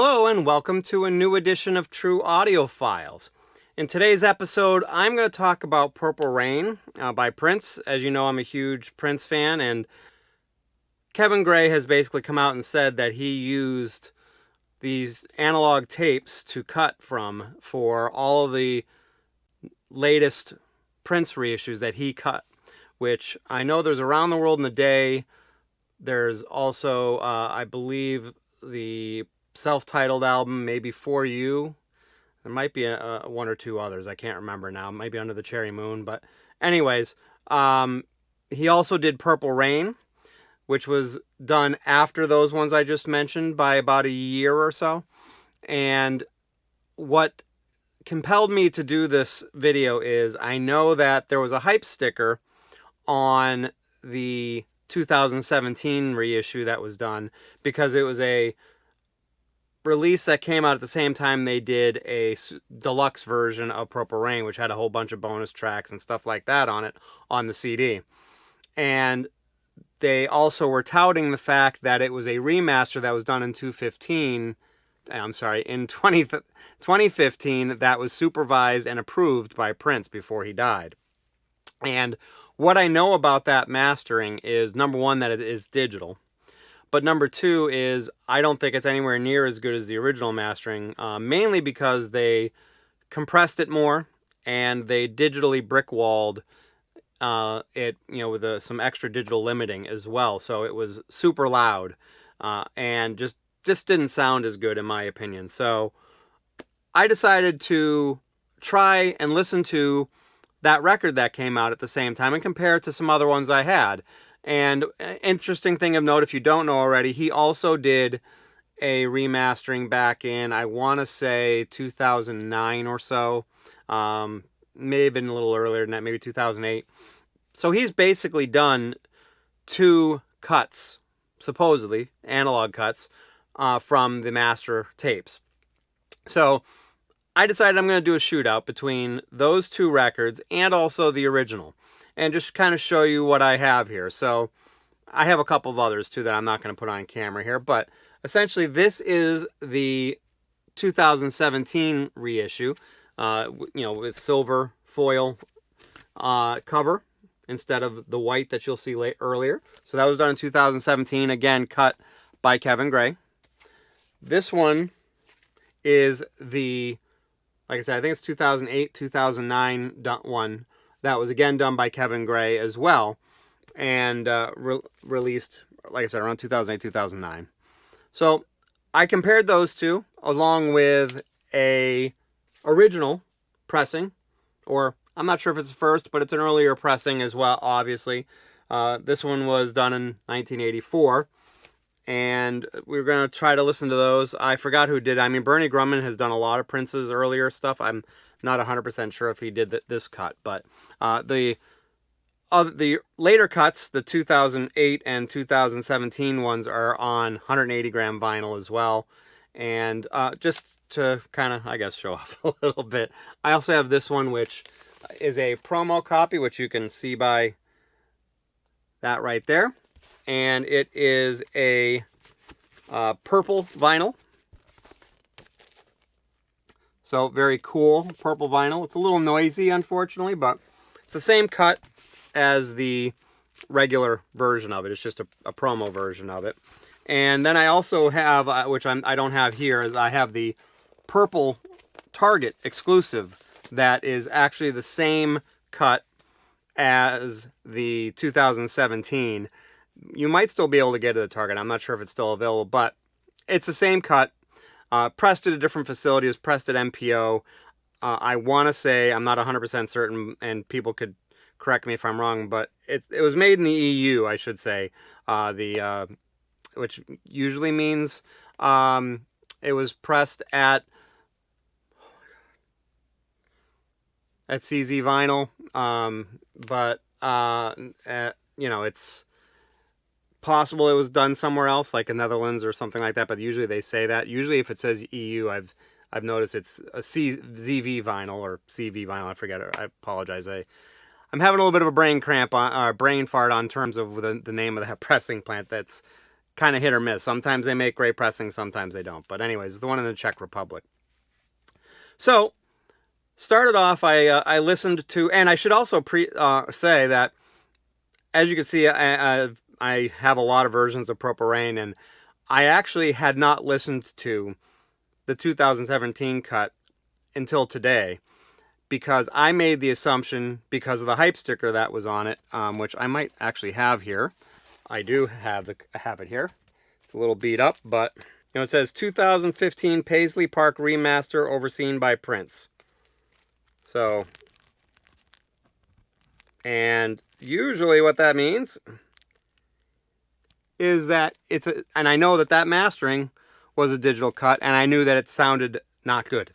Hello and welcome to a new edition of True Audio Files. In today's episode, I'm going to talk about Purple Rain by Prince. As you know, I'm a huge Prince fan, and Kevin Gray has basically come out and said that he used these analog tapes to cut from for all of the latest Prince reissues that he cut, which I know there's Around the World in a Day. There's also, I believe, the self-titled album, maybe For You. There might be one or two others. I can't remember now. Maybe Under the Cherry Moon. But anyways, he also did Purple Rain, which was done after those ones I just mentioned by about a year or so. And what compelled me to do this video is I know that there was a hype sticker on the 2017 reissue that was done because it was a release that came out at the same time they did a deluxe version of Purple Rain, which had a whole bunch of bonus tracks and stuff like that on it on the CD. And they also were touting the fact that it was a remaster that was done in 2015 that was supervised and approved by Prince before he died. And what I know about that mastering is, number one, that it is digital. But number two is I don't think it's anywhere near as good as the original mastering, mainly because they compressed it more and they digitally brick-walled it, with some extra digital limiting as well. So it was super loud and just didn't sound as good in my opinion. So I decided to try and listen to that record that came out at the same time and compare it to some other ones I had. And interesting thing of note, if you don't know already, he also did a remastering back in, I want to say 2009 or so. May have been a little earlier than that, maybe 2008. So he's basically done two cuts, supposedly analog cuts, from the master tapes. So I decided I'm going to do a shootout between those two records and also the original, and just kind of show you what I have here. So I have a couple of others too that I'm not going to put on camera here, but essentially this is the 2017 reissue, with silver foil cover instead of the white that you'll see earlier. So that was done in 2017, again cut by Kevin Gray. This one is the, like I said, I think it's 2008, 2009 one. That was again done by Kevin Gray as well, and released, like I said, around 2008, 2009. So I compared those two along with a original pressing, or I'm not sure if it's the first, but it's an earlier pressing as well, obviously. This one was done in 1984, and we're going to try to listen to those. I forgot who did. I mean, Bernie Grumman has done a lot of Prince's earlier stuff. I'm not 100% sure if he did this cut, but the later cuts, the 2008 and 2017 ones, are on 180 gram vinyl as well. And just to kind of, I guess, show off a little bit, I also have this one, which is a promo copy, which you can see by that right there. And it is a purple vinyl. So very cool purple vinyl. It's a little noisy, unfortunately, but it's the same cut as the regular version of it. It's just a promo version of it. And then I also have, which I don't have here, is I have the purple Target exclusive that is actually the same cut as the 2017. You might still be able to get it at Target. I'm not sure if it's still available, but it's the same cut. Pressed at a different facility. It was pressed at MPO. I want to say, I'm not 100% certain, and people could correct me if I'm wrong, but it was made in the EU, I should say, which usually means it was pressed at CZ Vinyl, but it's possible it was done somewhere else, like in Netherlands or something like that, but usually they say that. Usually if it says EU, I've noticed it's a ZV vinyl or CV vinyl. I forget it. I apologize. I'm having a little bit of a brain cramp, brain fart on terms of the name of that pressing plant. That's kind of hit or miss. Sometimes they make great pressing, sometimes they don't. But anyways, the one in the Czech Republic. So, started off, I listened to, and I should also say that, as you can see, I have a lot of versions of Purple Rain, and I actually had not listened to the 2017 cut until today, because I made the assumption, because of the hype sticker that was on it, which I might actually have here. I do have it here. It's a little beat up, but it says 2015 Paisley Park Remaster overseen by Prince. So, and usually what that means is that and I know that mastering was a digital cut, and I knew that it sounded not good.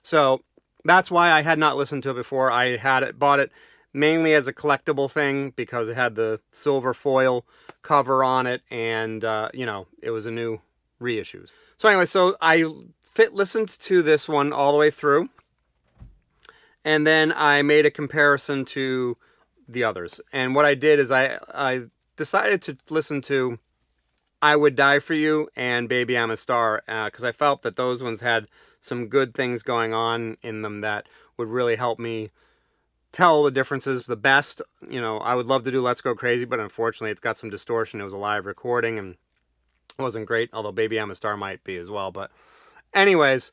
So that's why I had not listened to it before. I bought it mainly as a collectible thing because it had the silver foil cover on it, and it was a new reissue. So anyway, so I listened to this one all the way through, and then I made a comparison to the others. And what I did is I decided to listen to I Would Die For You and Baby I'm a Star, because I felt that those ones had some good things going on in them that would really help me tell the differences the best. I would love to do Let's Go Crazy, but unfortunately it's got some distortion. It was a live recording and it wasn't great, although Baby I'm a Star might be as well. But anyways,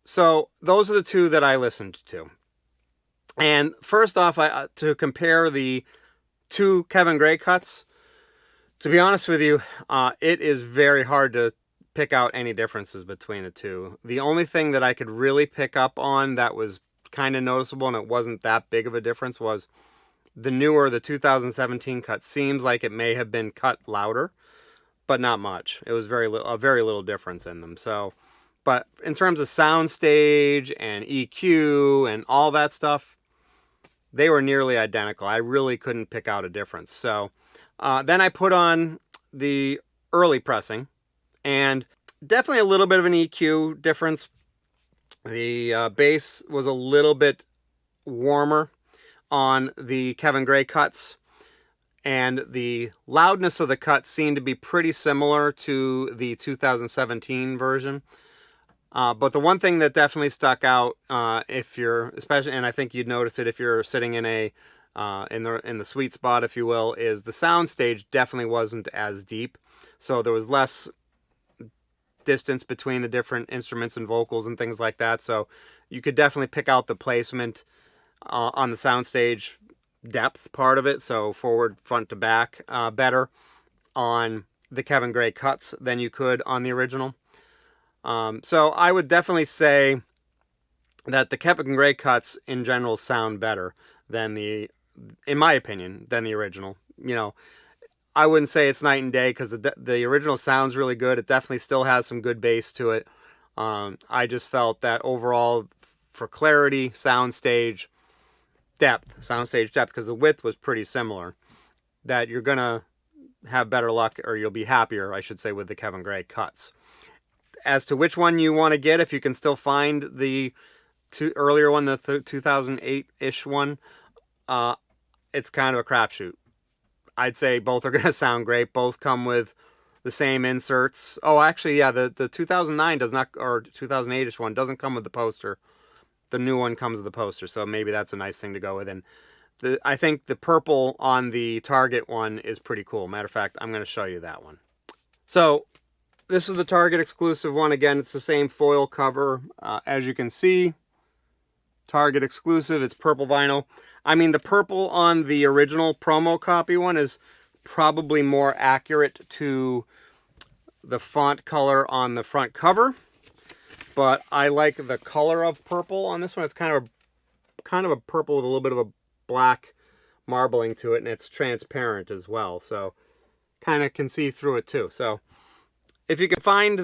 so those are the two that I listened to. And first off, to compare the two Kevin Gray cuts, to be honest with you, it is very hard to pick out any differences between the two. The only thing that I could really pick up on that was kind of noticeable, and it wasn't that big of a difference, was the 2017 cut seems like it may have been cut louder, but not much. It was a very little difference in them. So, but in terms of soundstage and EQ and all that stuff, they were nearly identical. I really couldn't pick out a difference. So then I put on the early pressing, and definitely a little bit of an EQ difference. The bass was a little bit warmer on the Kevin Gray cuts, and the loudness of the cuts seemed to be pretty similar to the 2017 version. But the one thing that definitely stuck out, if you're, especially, and I think you'd notice it if you're sitting in in the sweet spot, if you will, is the soundstage definitely wasn't as deep. So there was less distance between the different instruments and vocals and things like that. So you could definitely pick out the placement on the soundstage depth part of it. So forward, front to back, better on the Kevin Gray cuts than you could on the original. So I would definitely say that the Kevin Gray cuts in general sound better than in my opinion, than the original. I wouldn't say it's night and day, because the original sounds really good. It definitely still has some good bass to it. I just felt that overall, for clarity, soundstage depth, because the width was pretty similar, that you're going to have better luck, or you'll be happier, I should say, with the Kevin Gray cuts. As to which one you want to get, if you can still find the earlier one, the 2008-ish one, it's kind of a crapshoot. I'd say both are going to sound great. Both come with the same inserts. Oh, actually, yeah, the 2009 does not, or 2008-ish one doesn't come with the poster. The new one comes with the poster, so maybe that's a nice thing to go with. And I think the purple on the Target one is pretty cool. Matter of fact, I'm going to show you that one. So this is the Target exclusive one. Again, it's the same foil cover. As you can see, Target exclusive. It's purple vinyl. I mean, the purple on the original promo copy one is probably more accurate to the font color on the front cover, but I like the color of purple on this one. It's kind of a purple with a little bit of a black marbling to it, and it's transparent as well, so kind of can see through it too. So if you can find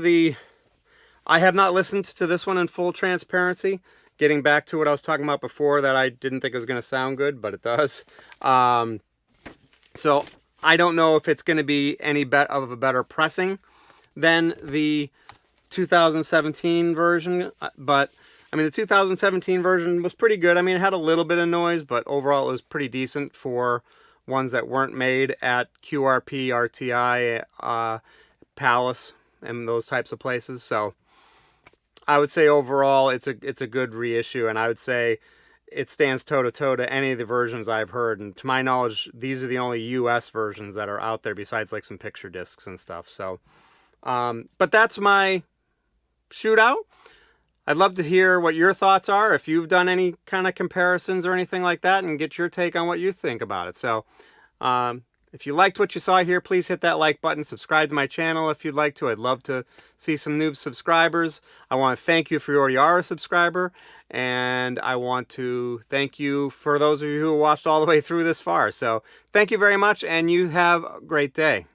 I have not listened to this one in full transparency. Getting back to what I was talking about before, that I didn't think it was going to sound good, but it does. So I don't know if it's going to be any of a better pressing than the 2017 version, but I mean, the 2017 version was pretty good. I mean, it had a little bit of noise, but overall it was pretty decent for ones that weren't made at QRP, RTI, Palace, and those types of places. So I would say overall it's a good reissue, and I would say it stands toe-to-toe to any of the versions I've heard. And to my knowledge, these are the only US versions that are out there besides like some picture discs and stuff. So, but that's my shootout. I'd love to hear what your thoughts are, if you've done any kind of comparisons or anything like that, and get your take on what you think about it. So, if you liked what you saw here, please hit that like button. Subscribe to my channel if you'd like to. I'd love to see some new subscribers. I want to thank you if you already are a subscriber. And I want to thank you for those of you who watched all the way through this far. So thank you very much, and you have a great day.